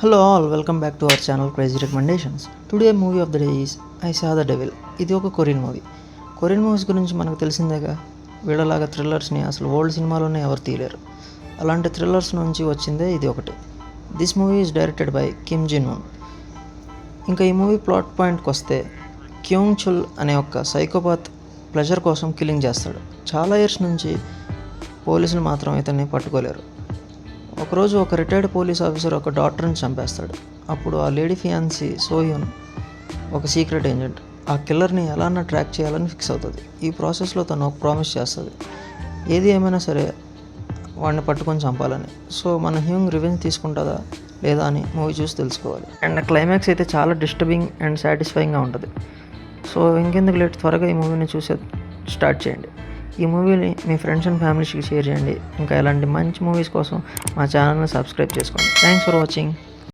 Hello all, welcome back to our channel Crazy Recommendations. Today movie of the day is I Saw the Devil. ఇది ఒక Korean movie. Korean movies గురించి మనకు తెలిసిందేగా. వీళ్ళలాగా థ్రిల్లర్స్ని అసలు old సినిమాలోనే ఎవరు తీయలేరు. అలాంటి థ్రిల్లర్స్ నుంచి వచ్చిందే ఇది ఒకటి. This movie is directed by Kim Jin Un. ఇంకా ఈ మూవీ ప్లాట్ పాయింట్కి వస్తే క్యూంగ్ చుల్ అనే ఒక సైకోపాత్ ప్లెజర్ కోసం కిల్లింగ్ చేస్తాడు. చాలా ఇయర్స్ నుంచి పోలీసులు మాత్రం ఇతన్ని పట్టుకోలేరు. ఒకరోజు ఒక రిటైర్డ్ పోలీస్ ఆఫీసర్ ఒక డాక్టర్ని చంపేస్తాడు. అప్పుడు ఆ లేడీ ఫియాన్సీ సోయూన్ ఒక సీక్రెట్ ఏజెంట్ ఆ కిల్లర్ని ఎలాన్నా ట్రాక్ చేయాలని ఫిక్స్ అవుతుంది. ఈ ప్రాసెస్లో తను ఒక ప్రామిస్ చేస్తుంది, ఏది ఏమైనా సరే వాడిని పట్టుకొని చంపాలని. సో మన హ్యూంగ్ రివెంజ్ తీసుకుంటుందా లేదా అని మూవీ చూసి తెలుసుకోవాలి. అండ్ క్లైమాక్స్ అయితే చాలా డిస్టర్బింగ్ అండ్ సాటిస్ఫైయింగ్గా ఉంటుంది. సో ఇంకెందుకు లేట్, త్వరగా ఈ మూవీని చూసే స్టార్ట్ చేయండి. ఈ మూవీని మీ ఫ్రెండ్స్ అండ్ ఫ్యామిలీస్కి షేర్ చేయండి. ఇంకా ఇలాంటి మంచి మూవీస్ కోసం మా ఛానల్ని సబ్స్క్రైబ్ చేసుకోండి. Thanks for watching.